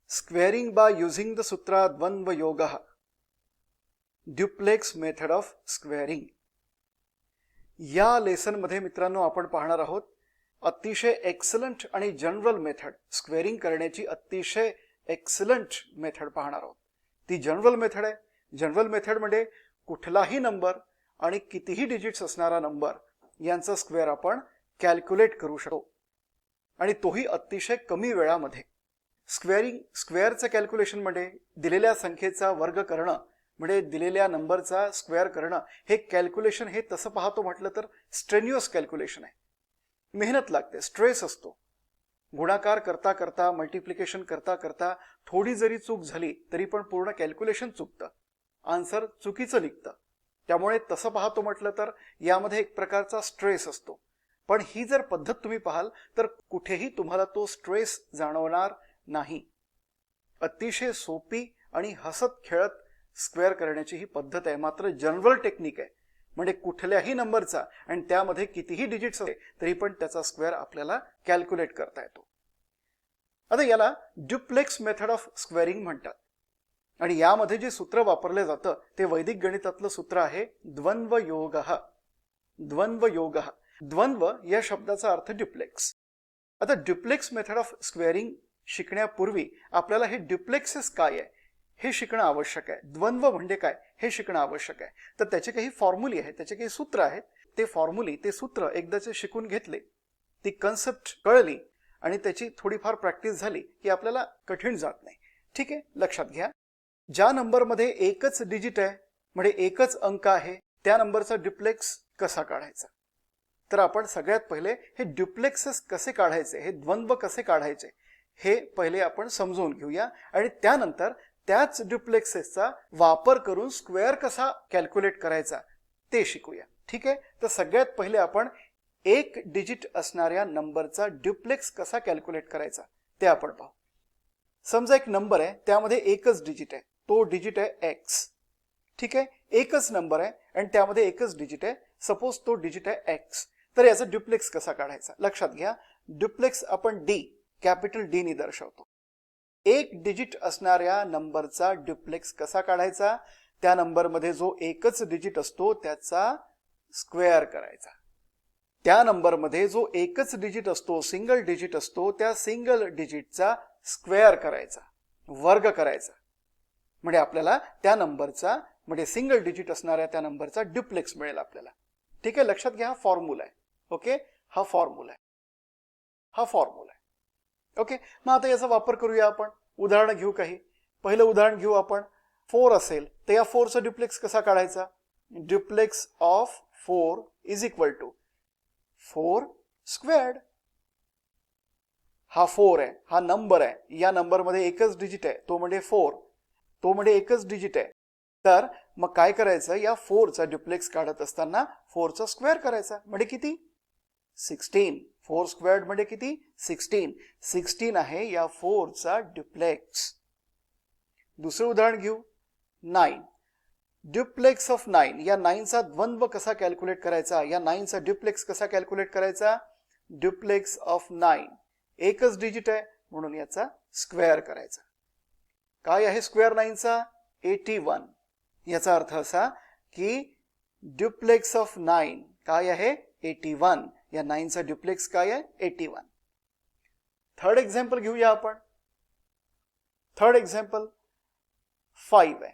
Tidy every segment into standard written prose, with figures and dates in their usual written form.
Squaring by using the sutra Dvandva Yoga. Duplex method of squaring. या lesson मध्ये मित्रांनो आपण पाहणार आहोत अतिशय एक्सलंट आणि जनरल मेथड स्क्वेअरिंग करण्याची अतिशय एक्सलंट मेथड पाहणार आहोत. ती जनरल मेथड आहे. जनरल मेथड मध्ये कुठलाही नंबर आणि कितीही डिजिट्स असणारा नंबर यांचा स्क्वेअर आपण कॅल्क्युलेट करू शकतो आणि तोही अतिशय कमी वेळामध्ये. स्क्वेअरचं कॅल्क्युलेशन मध्ये दिलेल्या संख्येचा वर्ग करणं म्हणजे दिलेल्या नंबरचा स्क्वेअर करणं हे कॅल्क्युलेशन हे तसं पाहतो म्हटलं तर स्ट्रेन्युअस कॅल्क्युलेशन आहे. मेहनत लागते, स्ट्रेस असतो. गुणाकार करता करता मल्टिप्लिकेशन करता करता थोडी जरी चूक झाली तरी पण पूर्ण कॅल्क्युलेशन चुकतं, आन्सर चुकीचं निघतं. त्यामुळे तसं पाहतो म्हटलं तर यामध्ये एक प्रकारचा स्ट्रेस असतो. पण ही जर पद्धत तुम्ही पाहाल तर कुठेही तुम्हाला तो स्ट्रेस जाणवणार नाही. अतिशय सोपी आणि हसत खेळत स्क्वेअर करण्याची ही पद्धत आहे. मात्र जनरल टेक्निक आहे, म्हणजे कुठल्याही नंबरचा आणि त्यामध्ये कितीही डिजिट्स असले तरी पण त्याचा स्क्वेअर आपल्याला कॅल्क्युलेट करता येतो. आता याला ड्युप्लेक्स मेथड ऑफ स्क्वेअरिंग म्हणतात आणि यामध्ये जे सूत्र वापरले जातं ते वैदिक गणितातलं सूत्र आहे द्वंद्व योगः. द्वंद्व योगः. द्वंद्व या शब्दाचा अर्थ ड्युप्लेक्स. आता ड्युप्लेक्स मेथड ऑफ स्क्वेअरिंग शिकण्यापूर्वी आपल्याला हे ड्युप्लेक्सेस काय आहे हे शिकणं आवश्यक आहे. द्वंद्व म्हणजे काय हे शिकणं आवश्यक आहे. तर त्याचे काही फॉर्म्युले आहेत, त्याचे काही सूत्र आहेत. ते फॉर्म्युले, ते सूत्र एकदाचे शिकून घेतले, ती कन्सेप्ट कळली आणि त्याची थोडीफार प्रॅक्टिस झाली की आपल्याला कठीण जात नाही. ठीक आहे, लक्षात घ्या. ज्या नंबरमध्ये एकच डिजिट आहे म्हणजे एकच अंक आहे त्या नंबरचा ड्युप्लेक्स कसा काढायचा. तर आपण सगळ्यात पहिले हे ड्युप्लेक्सेस कसे काढायचे, हे द्वंद्व कसे काढायचे हे पहिले आपण समजून घेऊया आणि त्यानंतर त्याच ड्युप्लेक्सेसचा वापर करून स्क्वेअर कसा कॅल्क्युलेट करायचा ते शिकूया. ठीक आहे, तर सगळ्यात पहिले आपण एक डिजिट असणाऱ्या नंबरचा ड्युप्लेक्स कसा कॅल्क्युलेट करायचा ते आपण पाहू. समजा एक नंबर आहे त्यामध्ये एकच डिजिट आहे, तो डिजिट आहे एक्स. ठीक आहे, एकच नंबर आहे आणि त्यामध्ये एकच डिजिट आहे, सपोज तो डिजिट आहे एक्स. तर याचा ड्युप्लेक्स कसा काढायचा लक्षात घ्या. ड्युप्लेक्स आपण डी, कॅपिटल डी ने दर्शवतो. एक डिजिट असणाऱ्या नंबरचा ड्युप्लेक्स कसा काढायचा. त्या नंबरमध्ये जो एकच डिजिट असतो त्याचा स्क्वेअर करायचा. त्या नंबरमध्ये जो एकच डिजिट असतो, सिंगल डिजिट असतो, त्या सिंगल डिजिटचा स्क्वेअर करायचा, वर्ग करायचा. म्हणजे आपल्याला त्या नंबरचा म्हणजे सिंगल डिजिट असणाऱ्या त्या नंबरचा ड्युप्लेक्स मिळेल आपल्याला. ठीक आहे, लक्षात घ्या. हा फॉर्म्युला आहे. ओके, हा फॉर्म्युला आहे. हा फॉर्म्युला आहे. ओके, मग आता याचा वापर करूया आपण. उदाहरण घेऊ काही. पहिलं उदाहरण घेऊ आपण. 4 असेल तर या 4चा ड्युप्लेक्स कसा काढायचा. Duplex of 4 is equal to 4 squared. हा 4 आहे, हा नंबर आहे, या नंबरमध्ये एकच डिजिट आहे तो म्हणजे 4, तो म्हणजे एकच डिजिट आहे. तर मग काय करायचं, या 4चा ड्युप्लेक्स काढत असताना 4चा स्क्वेअर करायचा म्हणजे किती 16. 4 स्क्वेअर्ड म्हणजे किती 16. 16 आहे या 4चा ड्युप्लेक्स. दुसरं उदाहरण घेऊ. 9. Duplex of 9. या 9चा द्वंद्व कसा कॅल्क्युलेट करायचा, या 9चा ड्युप्लेक्स कसा कॅल्क्युलेट करायचा. ड्युप्लेक्स ऑफ 9 एकच डिजिट आहे म्हणून याचा स्क्वेअर करायचा. काय आहे स्क्वेअर 9चा 81. याचा अर्थ असा की ड्युप्लेक्स ऑफ 9 काय आहे 81. या 9चा ड्युप्लेक्स काय आहे 81. थर्ड एक्झाम्पल घेऊया आपण. थर्ड एक्झाम्पल 5 आहे.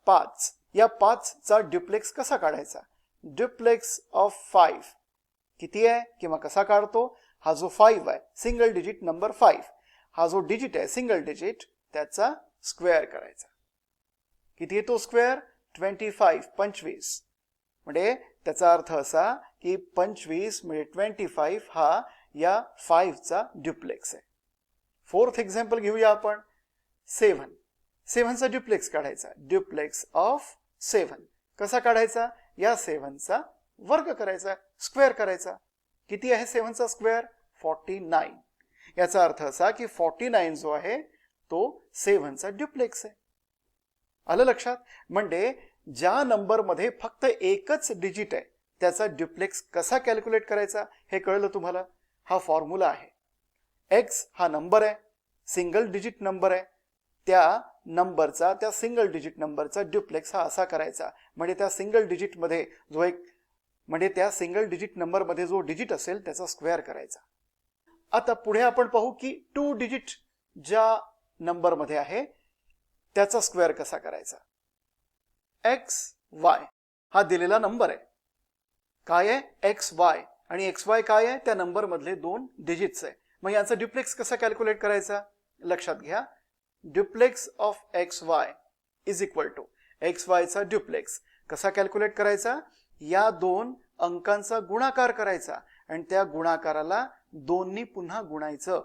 5. या 5चा ड्युप्लेक्स कसा काढायचा. ड्युप्लेक्स ऑफ 5 किती आहे किंवा कसा काढतो. हा जो 5 आहे सिंगल डिजिट नंबर 5, हा जो डिजिट आहे सिंगल डिजिट त्याचा स्क्वेअर करायचा. किती येतो स्क्वेअर 25. 25 म्हणजे त्याचा अर्थ असा की 25 म्हणजे 25 हा या 5चा ड्युप्लेक्स आहे. फोर्थ एक्झाम्पल घेऊया आपण. 7. 7चा ड्युप्लेक्स काढायचा. ड्युप्लेक्स ऑफ 7 कसा काढायचा. या 7चा वर्ग करायचा, स्क्वेअर करायचा. किती आहे 7चा स्क्वेअर 49. याचा अर्थ असा की 49 जो आहे तो 7चा ड्युप्लेक्स आहे. आलं लक्षात. म्हणजे ज्या नंबरमध्ये फक्त एकच डिजिट आहे त्याचा ड्युप्लेक्स कसा कॅल्क्युलेट करायचा हे कळलं तुम्हाला. हा फॉर्म्युला आहे. एक्स हा नंबर आहे, सिंगल डिजिट नंबर आहे, त्या नंबरचा, त्या सिंगल डिजिट नंबरचा ड्युप्लेक्स हा असा करायचा. म्हणजे त्या सिंगल डिजिट मध्ये जो एक म्हणजे त्या सिंगल डिजिट नंबर मध्ये जो डिजिट असेल त्याचा स्क्वेअर करायचा. आता पुढे आपण पाहू की 2 डिजिट ज्या नंबर मध्ये आहे त्याचा स्क्वेअर कसा करायचा. एक्स वाय हा दिलेला नंबर आहे. काय आहे? X Y. आणि एक्स वाय काय आहे? त्या नंबर मधले 2 डिजिट्स आहे. मग याचा ड्युप्लेक्स कसा कॅल्क्युलेट करायचा? लक्षात घ्या, duplex of x y is equal to x y चा ड्युप्लेक्स कसा कॅल्क्युलेट करायचा? या 2 अंकांचा गुणाकार करायचा आणि त्या गुणाकाराला 2 नी पुन्हा गुणायचं.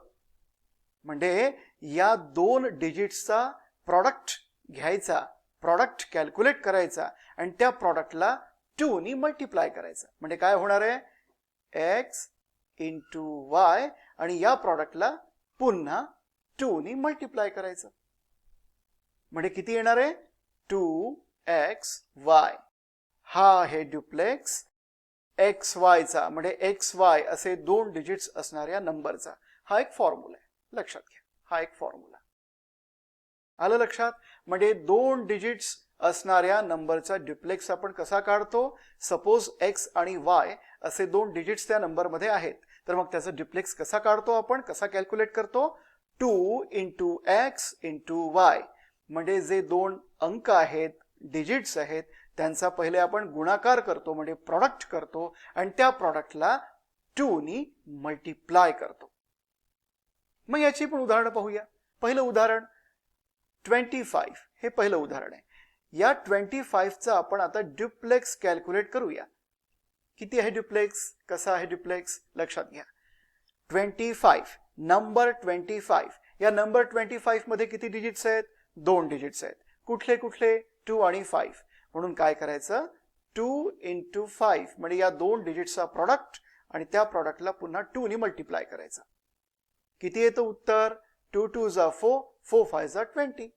म्हणजे या 2 डिजिट्सचा प्रॉडक्ट घ्यायचा, प्रॉडक्ट कॅल्क्युलेट करायचा आणि त्या प्रॉडक्टला 2 नी मल्टिप्लाय करायचं. म्हणजे काय होणार आहे? एक्स इंटू वाय आणि या प्रॉडक्टला पुन्हा 2 नी मल्टिप्लाय करायचं. म्हणजे किती येणार आहे? 2xy. हा आहे ड्युप्लेक्स एक्स वाय चा, म्हणजे एक्स वाय असे 2 डिजिट्स असणाऱ्या नंबरचा. हा एक फॉर्म्युला आहे, लक्षात घ्या. हा एक फॉर्म्युला आलं लक्षात. म्हणजे 2 डिजिट्स असणाऱ्या नंबरचा ड्युप्लेक्स आपण कसा काढतो? सपोज एक्स आणि वाय असे 2 डिजिट्स त्या नंबर मध्ये आहेत, तर मग त्याचा ड्युप्लेक्स कसा काढतो आपण, कसा कॅल्क्युलेट करतो? 2 इंटू एक्स इंटू वाय. म्हणजे जे 2 अंक आहेत, डिजिट्स आहेत, त्यांचा पहिले आपण गुणाकार करतो, म्हणजे प्रॉडक्ट करतो आणि त्या प्रॉडक्टला 2 नी मल्टिप्लाय करतो. मग याची पण उदाहरण पाहूया. पहिलं उदाहरण 25 हे पहिलं उदाहरण आहे. या 25 चा आपण आता ड्युप्लेक्स कॅल्क्युलेट करूया. किती आहे ड्युप्लेक्स? कसा आहे ड्युप्लेक्स? लक्षात घ्या. 25 नंबर 25 या नंबर 25 मध्ये किती डिजिट्स आहेत? 2 डिजिट्स आहेत. कुठले कुठले? 2 आणि 5. म्हणून काय करायचं? 2 इंटू 5 म्हणजे या 2 डिजिट्सचा प्रॉडक्ट आणि त्या प्रॉडक्टला पुन्हा 2 नी मल्टिप्लाय करायचं. किती येतं उत्तर? 2 2 जा 4, 4 5 जा 20.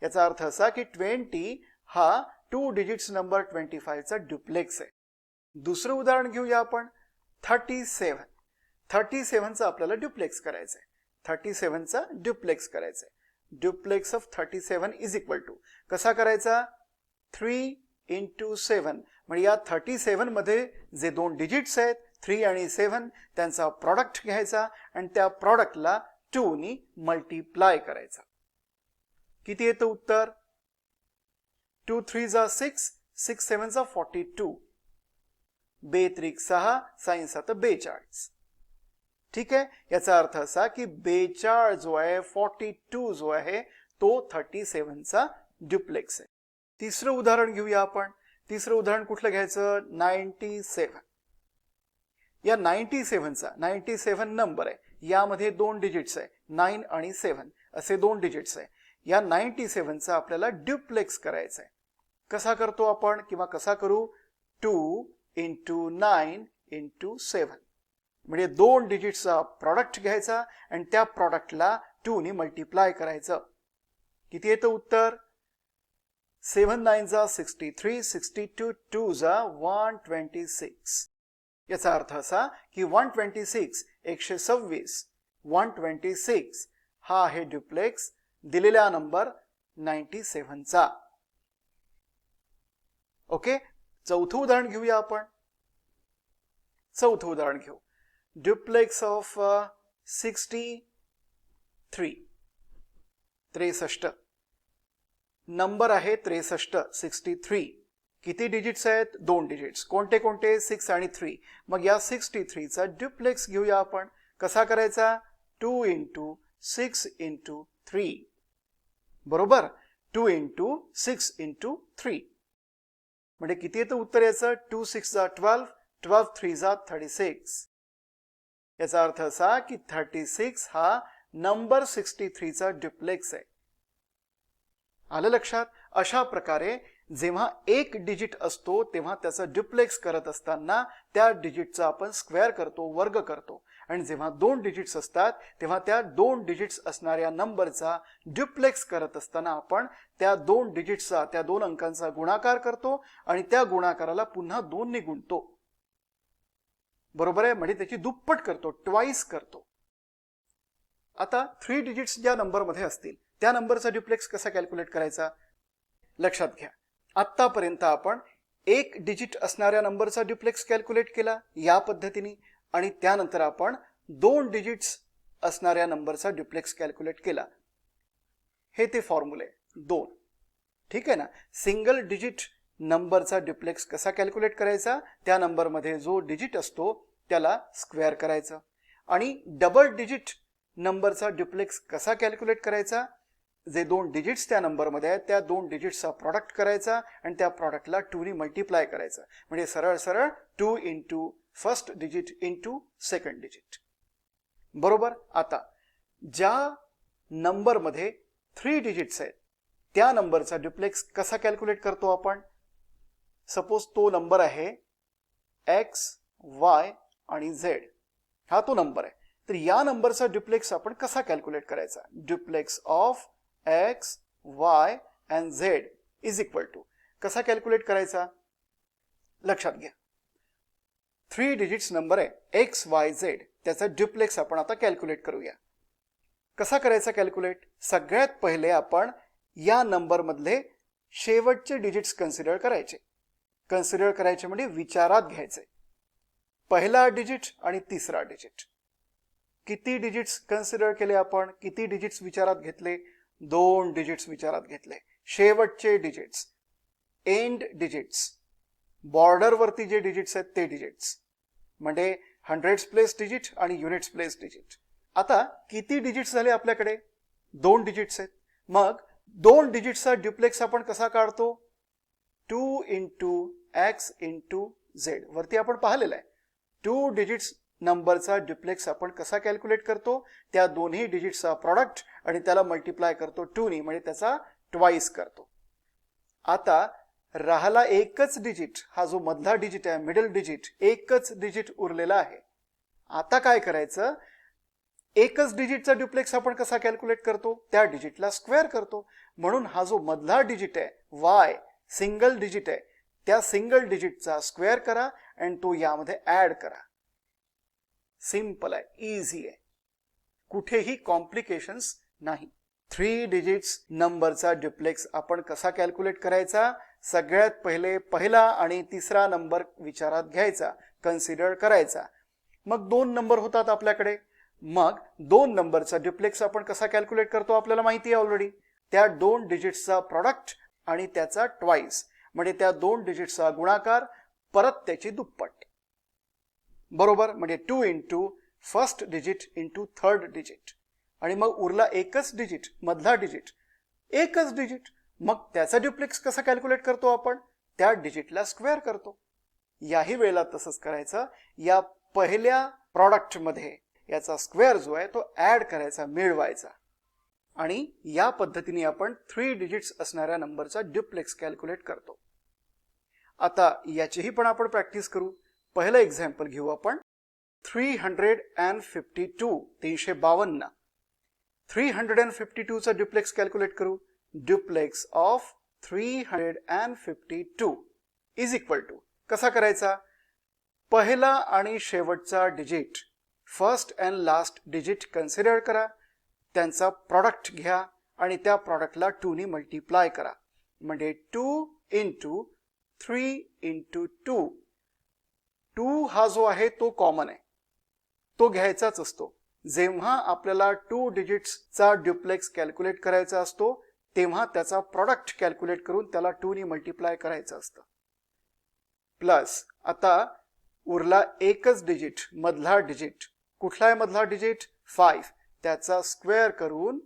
याचा अर्थ असा की 20 हा 2 डिजिट्स नंबर 25 चा ड्युप्लेक्स आहे. दुसरं उदाहरण घेऊया आपण. 37 चा आपल्याला ड्युप्लेक्स करायचा आहे. 37 चा ड्युप्लेक्स करायचा आहे. Duplex of 37 is equal to कसा करायचा? 3 इंटू 7 म्हणजे या 37 मध्ये जे 2 डिजिट्स आहेत 3 आणि 7 त्यांचा प्रॉडक्ट घ्यायचा आणि त्या प्रॉडक्टला 2 नी मल्टिप्लाय करायचा. किती येतं उत्तर? 2 3 जा 6, 6 7 जा 42, 2 त्रिक 6, 6 7 42. ठीक आहे. याचा अर्थ असा की 42 जो आहे 42 जो आहे तो 37 चा ड्युप्लेक्स आहे. तिसरं उदाहरण घेऊया आपण. तिसरं उदाहरण कुठलं घ्यायचं? 97. या 97 नंबर आहे, यामध्ये 2 डिजिट्स आहे, 9 आणि 7 असे 2 डिजिट्स आहे. या 97 चा आपल्याला ड्युप्लेक्स करायचा आहे. कसा करतो आपण किंवा कसा करू? 2 इंटू 9 इंटू 7 म्हणजे 2 डिजिट्सचा प्रॉडक्ट घ्यायचा आणि त्या प्रॉडक्टला 2 नी मल्टिप्लाय करायचं. किती येतं उत्तर? 7 9 जा 63, 62 2 जा 126. याचा अर्थ असा की 126 126 126 हा आहे ड्युप्लेक्स दिलेला नंबर 97 चा. ओके. चौथं उदाहरण घेऊया आपण. चौथं उदाहरण घेऊ. ड्युप्लेक्स ऑफ 63 नंबर आहे 63. किती डिजिट्स आहेत? 2 डिजिट्स. कोणते कोणते? 6 आणि 3. मग या 63 चा ड्युप्लेक्स घेऊया आपण. कसा करायचा? 2 इंटू 6 इंटू 3 बरोबर. 2 इंटू 6 इंटू 3 म्हणजे किती येतं उत्तर याचं? 2 6 जा 12, 12 3 जा 36. याचा अर्थ असा की 36 हा नंबर 63 चा ड्युप्लेक्स आहे. आलं लक्षात? अशा प्रकारे जेव्हा एक डिजिट असतो तेव्हा त्याचा ड्युप्लेक्स करत असताना त्या डिजिटचा आपण स्क्वेअर करतो, वर्ग करतो. आणि जेव्हा 2 डिजिट्स असतात तेव्हा त्या 2 डिजिट्स असणाऱ्या नंबरचा ड्युप्लेक्स करत असताना आपण त्या 2 डिजिट्सचा, त्या 2 अंकांचा गुणाकार करतो आणि त्या गुणाकाराला पुन्हा 2 ने गुणतो. बरोबर आहे? म्हणजे त्याची दुप्पट करतो, ट्वाइस करतो. आता 3 डिजिट्स ज्या नंबरमध्ये असतील त्या नंबरचा ड्युप्लेक्स कसा कॅल्क्युलेट करायचा लक्षात घ्या. आत्तापर्यंत आपण एक डिजिट असणाऱ्या नंबरचा ड्युप्लेक्स कॅल्क्युलेट केला या पद्धतीने आणि त्यानंतर आपण 2 डिजिट्स असणाऱ्या नंबरचा ड्युप्लेक्स कॅल्क्युलेट केला. हे ते फॉर्म्युले 2. ठीक आहे ना. सिंगल डिजिट नंबरचा ड्युप्लेक्स कसा कॅल्क्युलेट करायचा, त्या नंबरमध्ये जो डिजिट असतो त्याला स्क्वेअर करायचं. आणि डबल डिजिट नंबरचा ड्युप्लेक्स कसा कॅल्क्युलेट करायचा, जे 2 डिजिट्स त्या नंबरमध्ये आहेत त्या 2 डिजिट्सचा प्रॉडक्ट करायचा आणि त्या प्रॉडक्टला 2 ने मल्टिप्लाय करायचं. म्हणजे सरळ सरळ 2 into first digit into second digit. बरोबर. आता ज्या नंबरमध्ये 3 डिजिट्स आहेत त्या नंबरचा ड्युप्लेक्स कसा कॅल्क्युलेट करतो आपण. सपोज तो नंबर आहे x, y आणि z. हा तो नंबर आहे. तर या नंबरचा ड्युप्लेक्स आपण कसा कॅल्क्युलेट करायचा. Duplex of x, y and z is equal to कसा कॅल्क्युलेट करायचा लक्षात घ्या. 3 डिजिट्स नंबर आहे x, y, z. त्याचा ड्युप्लेक्स आपण आता कॅल्क्युलेट करूया. कसा करायचा कॅल्क्युलेट. सगळ्यात पहिले आपण या नंबर मधले शेवटचे डिजिट्स कन्सिडर करायचे. कन्सिडर करायचे म्हणजे विचारात घ्यायचे. पहिला डिजिट आणि तिसरा डिजिट. किती डिजिट्स कन्सिडर केले आपण, किती डिजिट्स विचारात घेतले, 2 डिजिट्स विचारात घेतले. शेवटचे डिजिट्स, एंड डिजिट्स, बॉर्डरवरती जे डिजिट्स आहेत ते डिजिट्स, म्हणजे हंड्रेड्स प्लेस डिजिट आणि युनिट्स प्लेस डिजिट. आता किती डिजिट्स झाले आपल्याकडे, 2 डिजिट्स आहेत. मग 2 डिजिट्सचा ड्युप्लेक्स आपण कसा काढतो, 2 इंटू एक्स इंटू झेड. वरती आपण पाहिलेलं आहे 2 डिजिट्स नंबरचा ड्युप्लेक्स आपण कसा कॅल्क्युलेट करतो, त्या दोन्ही डिजिट्सचा प्रॉडक्ट आणि त्याला मल्टिप्लाय करतो 2 ने, म्हणजे त्याचा ट्वाइस करतो. आता राहिला एकच डिजिट, हा जो मधला डिजिट आहे मिडल डिजिट, एकच डिजिट उरलेला आहे. आता काय करायचं, एकच डिजिटचा ड्युप्लेक्स आपण कसा कॅल्क्युलेट करतो, त्या डिजिटला स्क्वेअर करतो. म्हणून हा जो मधला डिजिट आहे y, सिंगल डिजिट आहे, त्या सिंगल डिजिटचा स्क्वेअर करा आणि तो यामध्ये ऍड करा. सिंपल आहे, इझी आहे, कुठेही कॉम्प्लिकेशन्स नाही. 3 डिजिट्स नंबरचा ड्युप्लेक्स आपण कसा कॅल्क्युलेट करायचा. सगळ्यात पहिले पहिला आणि तिसरा नंबर विचारात घ्यायचा, कन्सिडर करायचा. मग 2 नंबर होतात आपल्याकडे. मग 2 नंबरचा ड्युप्लेक्स आपण कसा कॅल्क्युलेट करतो आपल्याला माहिती आहे ऑलरेडी. त्या 2 डिजिट्सचा प्रॉडक्ट आणि त्याचा ट्वाइस, म्हणजे त्या 2 डिजिट्सचा गुणाकार परत त्याची दुप्पट. बरोबर. म्हणजे 2 into first digit into third digit. आणि मग उरला एकच डिजिट, मधला डिजिट, एकच डिजिट. मग त्याचा ड्युप्लेक्स कसा कॅल्क्युलेट करतो आपण, त्या डिजिटला स्क्वेअर करतो. याही वेळेला तसंच करायचं. या पहिल्या प्रॉडक्टमध्ये याचा स्क्वेअर जो आहे तो ऍड करायचा, मिळवायचा. आणि या पद्धतीने आपण 3 डिजिट्स असणाऱ्या नंबरचा ड्युप्लेक्स कॅल्क्युलेट करतो. आता याचीही पण आपण प्रॅक्टिस करू. पहिलं एक्झाम्पल घेऊ आपण. 352, 352. 352 चा ड्युप्लेक्स कॅल्क्युलेट करू. Duplex of 352 is equal to कसा करायचा, पहिला आणि शेवटचा digit, first and last digit consider करा, त्यांचा प्रॉडक्ट घ्या आणि त्या प्रॉडक्टला 2 ने मल्टिप्लाय करा. म्हणजे 2 इंटू 3 इंटू 2. 2 हा जो आहे तो कॉमन आहे, तो घ्यायचाच असतो. जेव्हा आपल्याला 2 डिजिट्सचा ड्युप्लेक्स कॅल्क्युलेट करायचा असतो तेव्हा त्याचा प्रॉडक्ट कॅल्क्युलेट करून त्याला 2 ने मल्टिप्लाय करायचं असतं. प्लस आता उरला एकच डिजिट, मधला डिजिट. कुठला आहे मधला डिजिट, 5. त्याचा स्क्वेअर करून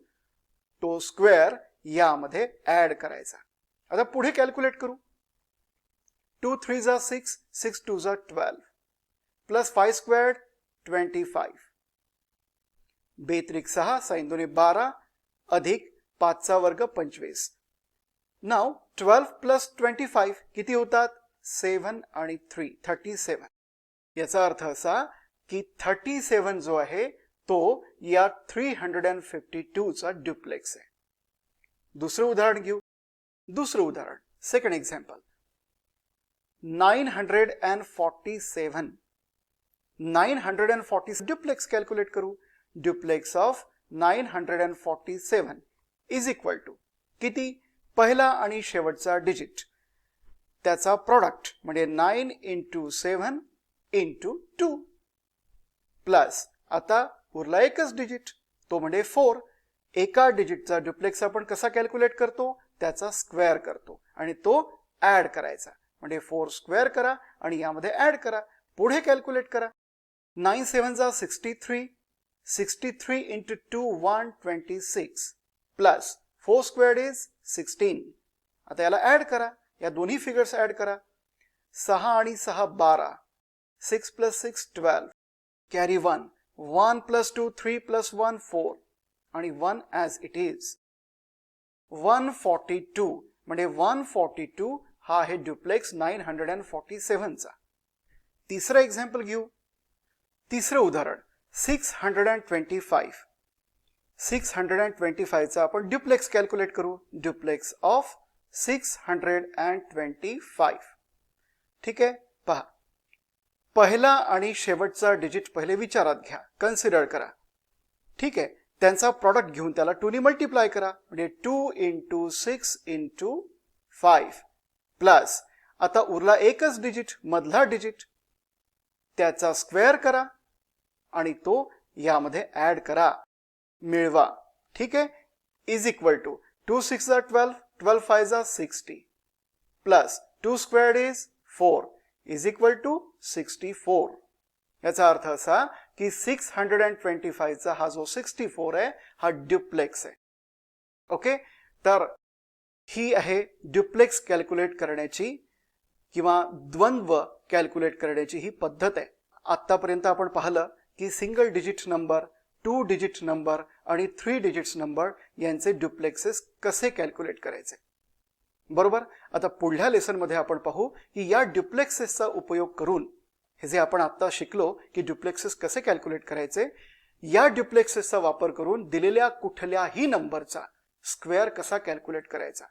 तो स्क्वेअर यामध्ये ऍड करायचा. आता पुढे कॅल्क्युलेट करू. 2 3 जा 6, 6 2 जा 12, प्लस 5 स्क्वेअर्ड 25, बेत्रिक 6, 6 2 12, अधिक 5 चा वर्ग 25. नाव 12 प्लस 25 किती होतात, 7 आणि 3 37. याचा अर्थ असा की 37 जो आहे तो या 352 चा ड्युप्लेक्स आहे. दुसरं उदाहरण घेऊ. दुसरं उदाहरण, सेकंड एक्झाम्पल. 947. 940 ड्युप्लेक्स कॅल्क्युलेट करू. Duplex of 947 is equal to किती? पहिला आणि शेवटचा डिजिट त्याचा प्रॉडक्ट म्हणजे 9 इंटू 7 इंटू 2 प्लस आता उरला एकच डिजिट तो म्हणजे 4. एका डिजिटचा डुप्लेक्स आपण कसा कॅल्क्युलेट करतो? त्याचा स्क्वेअर करतो आणि तो ऍड करायचा म्हणजे 4 स्क्वेअर करा आणि यामध्ये ऍड करा. पुढे कॅल्क्युलेट करा. 9 7 जा 63, 63 इंटू 2 126 प्लस 4 स्क्वेअर्ड इज 16. आता याला ऍड करा, या दोन्ही फिगर्स ऍड करा. 6 आणि 6 12, 6 प्लस 6 12, कॅरी 1, 1 प्लस 2 3 प्लस 1 4 आणि 1 ॲज इट इज. 142 म्हणजे 142 हा आहे डुप्लेक्स 947 चा. तिसरं एक्झाम्पल घेऊ. तिसरं उदाहरण 625. 625 चा आपण डुप्लेक्स कॅल्क्युलेट करू. Duplex of 625. ठीक आहे, पहा. पहिला आणि शेवटचा डिजिट पहिले विचारात घ्या, कन्सिडर करा. ठीक आहे, त्यांचा प्रॉडक्ट घेऊन त्याला 2 ने मल्टिप्लाय करा म्हणजे 2 इंटू 6 इंटू 5 प्लस आता उरला एकच डिजिट, मधला डिजिट, त्याचा स्क्वेअर करा आणि तो यामध्ये ऍड करा, मिळवा. ठीक आहे, इज इक्वल टू 2 6 जा 12, 12 5 जा 60 plus 2 squared is 4 is equal to 64. याचा अर्थ असा की 625 चा हा जो 64 आहे हा डुप्लेक्स आहे. ओके, तर ही आहे डुप्लेक्स कॅल्क्युलेट करण्याची किंवा द्वंद्व कॅल्क्युलेट करण्याची ही पद्धत आहे. आतापर्यंत आपण पाहिलं की single digit number, 2 digit number आणि 3 डिजिट्स नंबर यांचे डुप्लेक्सेस कसे कॅल्क्युलेट करायचे. बरोबर. आता पुढल्या लेसन मध्ये आपण पाहू की या डुप्लेक्सेसचा उपयोग करून हे जे आपण आता शिकलो की डुप्लेक्सेस कसे कॅल्क्युलेट करायचे, या डुप्लेक्सेसचा वापर करून दिलेल्या कुठल्याही नंबरचा स्क्वेअर कसा कॅल्क्युलेट करायचा.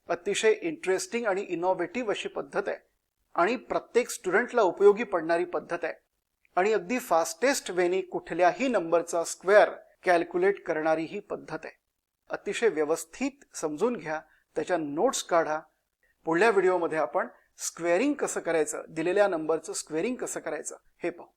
अतिशय इंटरेस्टिंग आणि इनोव्हेटिव्ह अशी पद्धत आहे आणि प्रत्येक स्टुडंटला उपयोगी पडणारी पद्धत आहे आणि अगदी फास्टेस्ट वेनी कुठल्याही नंबरचा स्क्वेअर कॅल्क्युलेट करणारी ही पद्धत आहे. अतिशय व्यवस्थित समजून घ्या, त्याच्या नोट्स काढा. पुढल्या व्हिडिओमध्ये आपण स्क्वेअरिंग कसं करायचं, दिलेल्या नंबरचं स्क्वेअरिंग कसं करायचं हे पाहू.